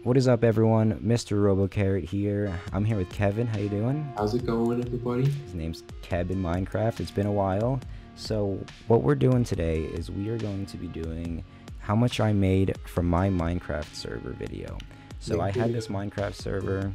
What is up, everyone? Mr. RoboCarrot here. I'm here with Kevin. How you doing? How's it going, everybody? His name's Keb in Minecraft. It's been a while. So what we're doing today is we are going to be doing how much I made from my Minecraft server video. So I had this Minecraft server.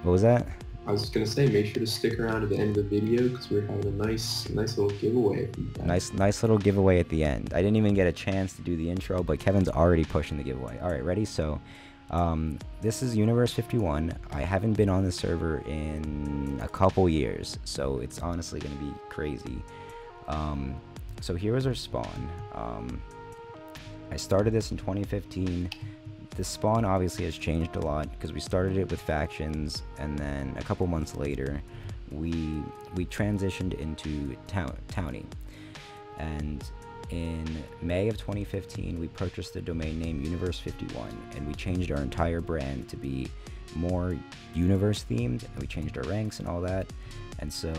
What was that? I was just gonna say, make sure to stick around to the end of the video because we're having a nice little giveaway. Nice little giveaway at the end. I didn't even get a chance to do the intro, but Kevin's already pushing the giveaway. All right, ready? So this is Universe 51. I haven't been on this server in a couple years, so it's honestly going to be crazy. So here is our spawn. I started this in 2015. The spawn obviously has changed a lot because we started it with factions, and then a couple months later we transitioned into townie. And in May of 2015, we purchased the domain name Universe 51, and we changed our entire brand to be more universe themed, and we changed our ranks and all that. And so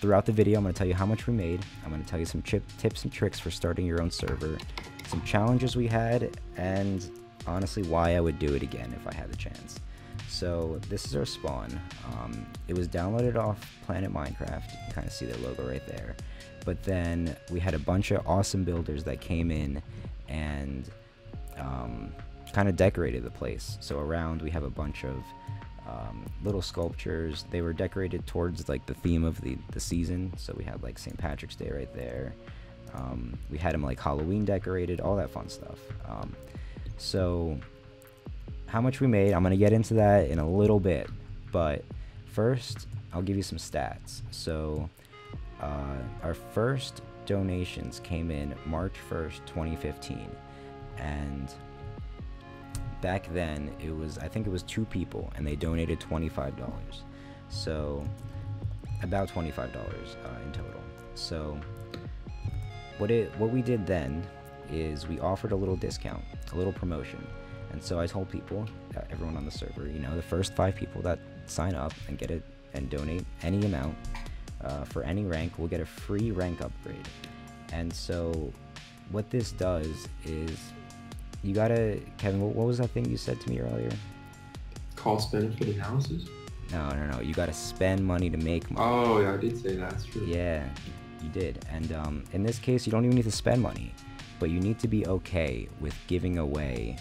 throughout the video, I'm going to tell you how much we made. I'm going to tell you some tips and tricks for starting your own server, some challenges we had, and honestly why I would do it again if I had the chance. So this is our spawn. It was downloaded off Planet Minecraft. You can kind of see their logo right there. But then we had a bunch of awesome builders that came in and kind of decorated the place. So around we have a bunch of little sculptures. They were decorated towards like the theme of the season. So we had like St. Patrick's Day right there. We had them like Halloween decorated, all that fun stuff. So how much we made, I'm going to get into that in a little bit. But first, I'll give you some stats. So our first donations came in March 1st, 2015, and back then I think it was 2 people, and they donated $25. So about $25 in total. So what we did then is we offered a little discount, a little promotion. And so I told people, everyone on the server, you know, the first 5 people that sign up and get it and donate any amount for any rank will get a free rank upgrade. And so what this does is you gotta, Kevin, what was that thing you said to me earlier? Cost benefit analysis? No, you gotta spend money to make money. Oh yeah, I did say that. That's true. Yeah, you did. And in this case, you don't even need to spend money, but you need to be okay with giving away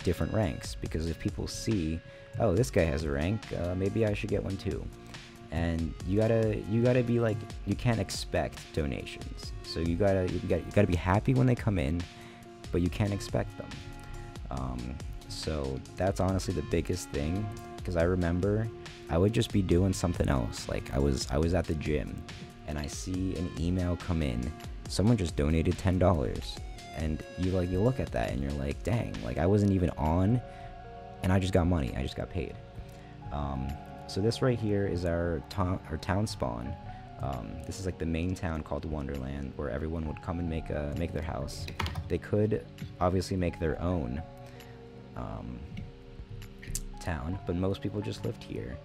different ranks, because if people see, oh, this guy has a rank, maybe I should get one too. And you gotta be like, you can't expect donations, so you gotta be happy when they come in, but you can't expect them. So that's honestly the biggest thing, because I remember I would just be doing something else. Like I was at the gym and I see an email come in, someone just donated $10, and you look at that and you're like, dang, like I wasn't even on and I just got money, I just got paid. So this right here is our town spawn. This is like the main town called Wonderland, where everyone would come and make their house. They could obviously make their own town, but most people just lived here.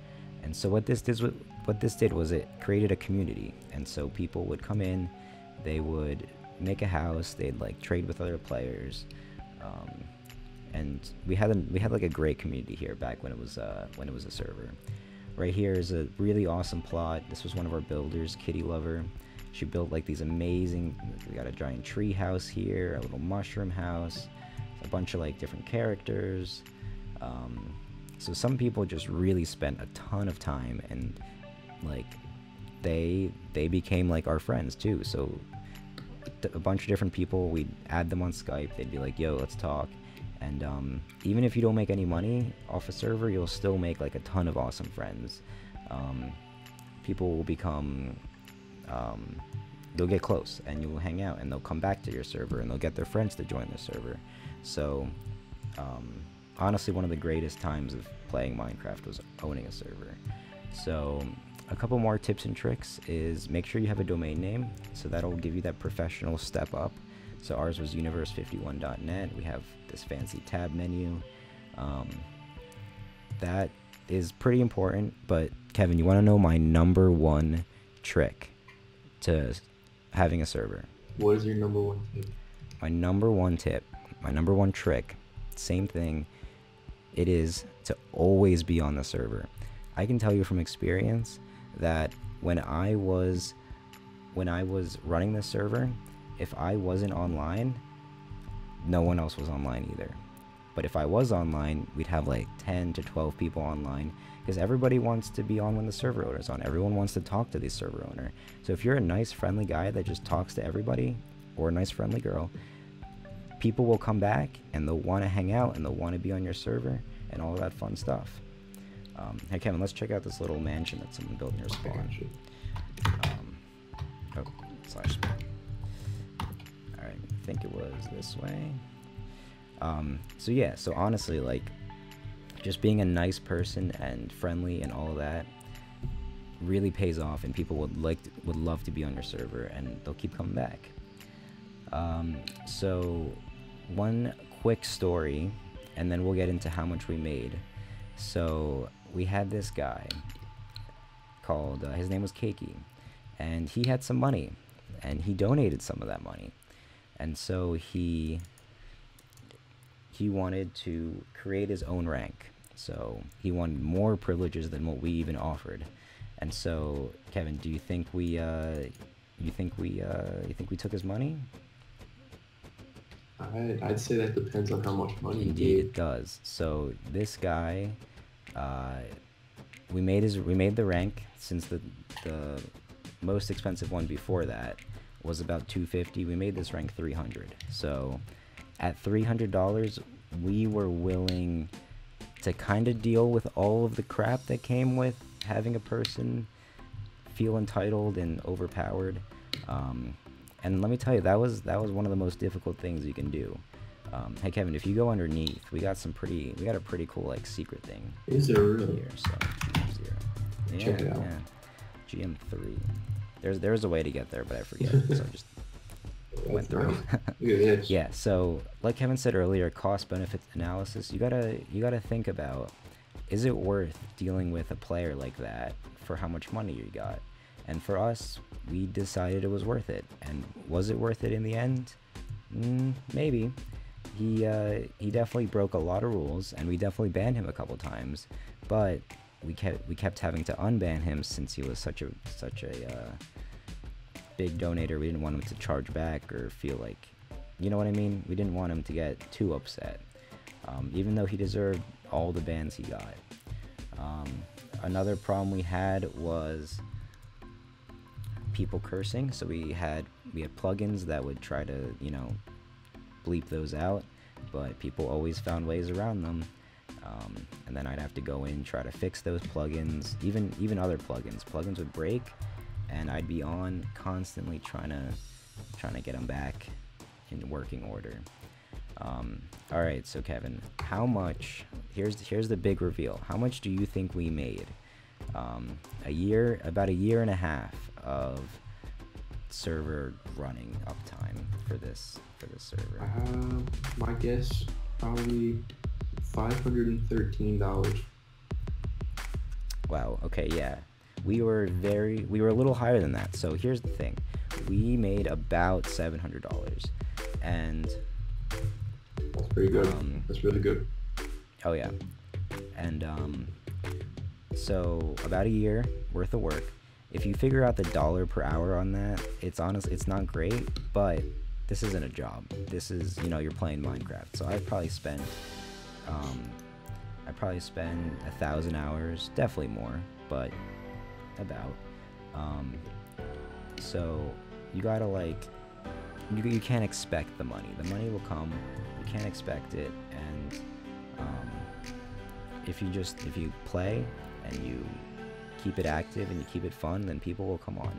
And so what this did was it created a community. And so people would come in, they would make a house, they'd like trade with other players, and we had like a great community here back when it was a server. Right here is a really awesome plot. This was one of our builders, Kitty Lover. She built like these amazing, we got a giant tree house here, a little mushroom house, a bunch of like different characters. So some people just really spent a ton of time, and like they became like our friends too. So a bunch of different people, we'd add them on Skype, they'd be like, yo, let's talk. And even if you don't make any money off a server, you'll still make like a ton of awesome friends. People will become, they'll get close, and you'll hang out, and they'll come back to your server, and they'll get their friends to join the server. So honestly, one of the greatest times of playing Minecraft was owning a server. So a couple more tips and tricks is make sure you have a domain name, so that'll give you that professional step up. So ours was universe51.net. We have this fancy tab menu. That is pretty important. But Kevin, you want to know my #1 trick to having a server? What is your #1 tip? My number one tip, my #1 trick same thing it is to always be on the server. I can tell you from experience that when I was running the server, if I wasn't online, no one else was online either. But if I was online, we'd have like 10 to 12 people online, because everybody wants to be on when the server owner's on. Everyone wants to talk to the server owner. So if you're a nice, friendly guy that just talks to everybody, or a nice, friendly girl, people will come back and they'll want to hang out and they'll want to be on your server and all that fun stuff. Hey Kevin, let's check out this little mansion that someone built in your spawn. Slash spawn. Alright, I think it was this way. So yeah, so honestly, like, just being a nice person and friendly and all of that really pays off, and people would love to be on your server, and they'll keep coming back. So one quick story, and then we'll get into how much we made. So we had this guy called, his name was Cakey, and he had some money, and he donated some of that money, and so he wanted to create his own rank. So he wanted more privileges than what we even offered. And so, Kevin, do you think we took his money? I'd say that depends on how much money he Indeed, gave. it does. So this guy, we made the rank, since the most expensive one before that was about $250. We made this rank 300. So at $300, we were willing to kind of deal with all of the crap that came with having a person feel entitled and overpowered. And let me tell you, that was one of the most difficult things you can do. Hey Kevin, if you go underneath, we got a pretty cool like secret thing. Is there really? Here, so GM0. Check it out. Yeah. GM3. There's a way to get there, but I forget, so I just went through. Nice. Look at this. Yeah, so like Kevin said earlier, cost-benefit analysis. You gotta think about, is it worth dealing with a player like that for how much money you got? And for us, we decided it was worth it. And was it worth it in the end? Maybe. He definitely broke a lot of rules, and we definitely banned him a couple times. But we kept having to unban him, since he was such a big donator. We didn't want him to charge back or feel like, you know what I mean? We didn't want him to get too upset, even though he deserved all the bans he got. Another problem we had was people cursing. So we had plugins that would try to, you know, bleep those out, but people always found ways around them. And then I'd have to go in, try to fix those plugins, even other plugins would break, and I'd be on constantly trying to get them back in working order. All right, so Kevin, how much? Here's the big reveal. How much do you think we made? About a year and a half of server running uptime for this server. My guess, probably $513. Wow. Okay. Yeah. We were a little higher than that. So here's the thing. We made about $700, and that's pretty good. That's really good. Oh yeah. And so about a year worth of work. If you figure out the dollar per hour on that, it's not great, but this isn't a job. This is, you know, you're playing Minecraft. So I probably spend 1,000 hours, definitely more, but about. So you gotta, like, you can't expect the money. The money will come. You can't expect it, and if you play and you keep it active and you keep it fun, then people will come on.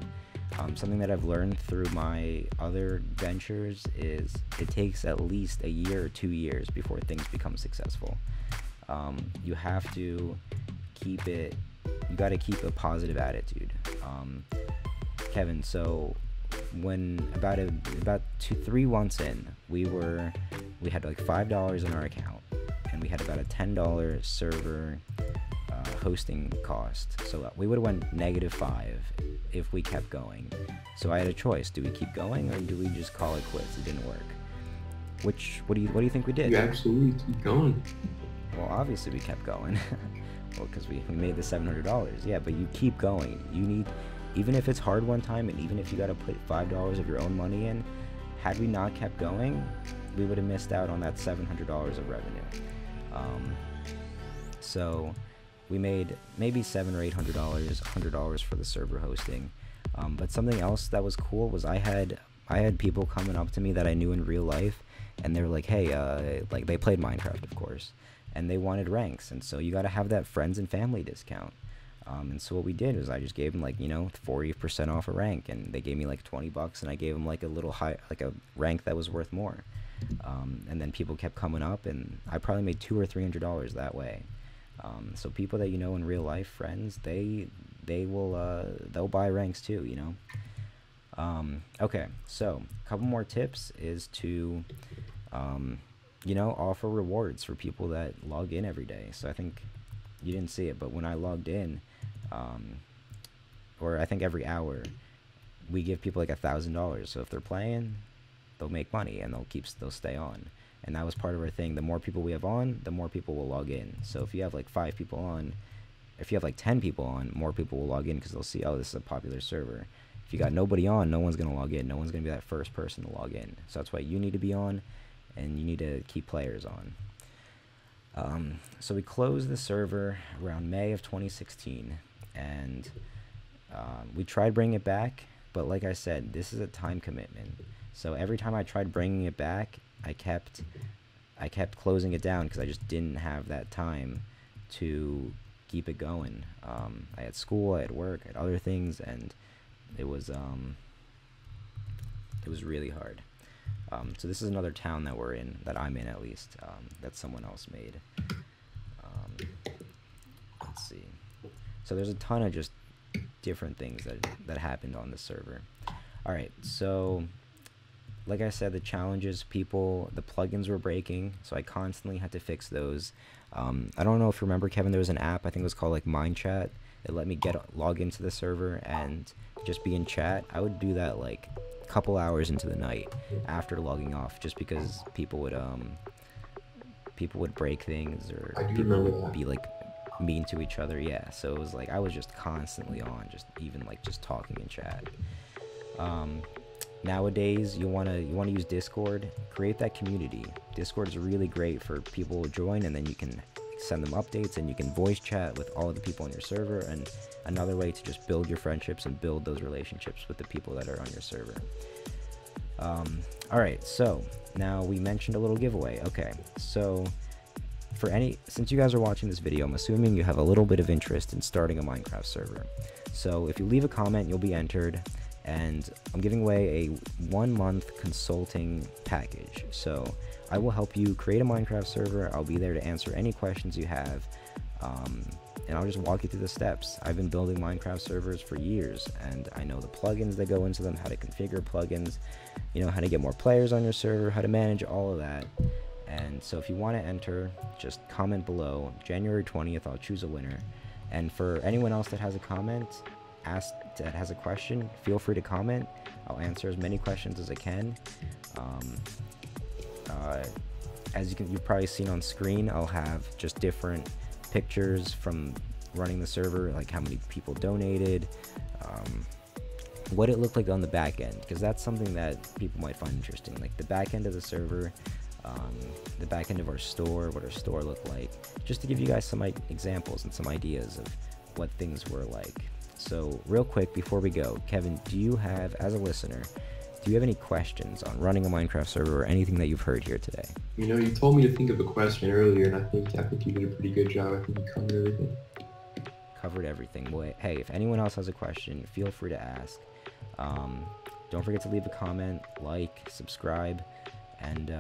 Something that I've learned through my other ventures is it takes at least a year or 2 years before things become successful. You have to keep it. You got to keep a positive attitude. Kevin, so when about 2-3 months in, we had like $5 in our account, and we had about a $10 server hosting cost. So we would have went -5 if we kept going. So I had a choice: do we keep going or do we just call it quits? It didn't work. What do you think we did? You absolutely keep going. Well, obviously we kept going. Well, because we made the $700. Yeah, but you keep going. You need, even if it's hard one time, and even if you got to put $5 of your own money in, had we not kept going, we would have missed out on that $700 of revenue. So we made maybe $700 or $800, $100 for the server hosting. But something else that was cool was I had people coming up to me that I knew in real life, and they were like, hey, like they played Minecraft, of course, and they wanted ranks, and so you got to have that friends and family discount. And so what we did was I just gave them, like, you know, 40% off a rank, and they gave me like $20, and I gave them like a little high, like a rank that was worth more. And then people kept coming up, and I probably made $200 or $300 that way. So people that you know in real life, friends, they'll buy ranks too, you know. Okay, so a couple more tips is to you know, offer rewards for people that log in every day. So I think you didn't see it, but when I logged in, or I think every hour, we give people like $1,000. So if they're playing, they'll make money and they'll stay on. And that was part of our thing. The more people we have on, the more people will log in. So if you have like 5 people on, if you have like 10 people on, more people will log in because they'll see, oh, this is a popular server. If you got nobody on, no one's going to log in. No one's going to be that first person to log in. So that's why you need to be on, and you need to keep players on. So we closed the server around May of 2016, and we tried bringing it back, but like I said, this is a time commitment. So every time I tried bringing it back, I kept closing it down because I just didn't have that time to keep it going. I had school, I had work, I had other things, and it was really hard. So this is another town that we're in, that I'm in at least, that someone else made. Let's see. So there's a ton of just different things that happened on the server. All right, so like I said, the challenges, the plugins were breaking, so I constantly had to fix those. I don't know if you remember, Kevin, there was an app, I think it was called like Mind Chat. It let me log into the server and just be in chat. I would do that like a couple hours into the night after logging off, just because people would break things, or people would be like mean to each other. Yeah, so it was like I was just constantly on, just talking in chat. Nowadays, you wanna use Discord. Create that community. Discord is really great for people to join, and then you can send them updates, and you can voice chat with all of the people on your server, and another way to just build your friendships and build those relationships with the people that are on your server. Alright, so now we mentioned a little giveaway. Okay, so since you guys are watching this video, I'm assuming you have a little bit of interest in starting a Minecraft server. So if you leave a comment, you'll be entered, and I'm giving away a 1-month consulting package. So I will help you create a Minecraft server. I'll be there to answer any questions you have, and I'll just walk you through the steps. I've been building Minecraft servers for years, and I know the plugins that go into them, how to configure plugins, you know, how to get more players on your server, how to manage all of that. And so if you want to enter, just comment below. January 20th, I'll choose a winner. And for anyone else that has a comment, that has a question, feel free to comment. I'll answer as many questions as I can. As you've probably seen on screen, I'll have just different pictures from running the server, like how many people donated, what it looked like on the back end, because that's something that people might find interesting, like the back end of the server, the back end of our store, what our store looked like, just to give you guys some examples and some ideas of what things were like. So real quick before we go, Kevin, do you have, as a listener, do you have any questions on running a Minecraft server or anything that you've heard here today? You know, you told me to think of a question earlier, and I think you did a pretty good job. I think you covered everything. Covered everything. Well, hey, if anyone else has a question, feel free to ask. Don't forget to leave a comment, like, subscribe, and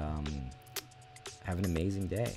have an amazing day.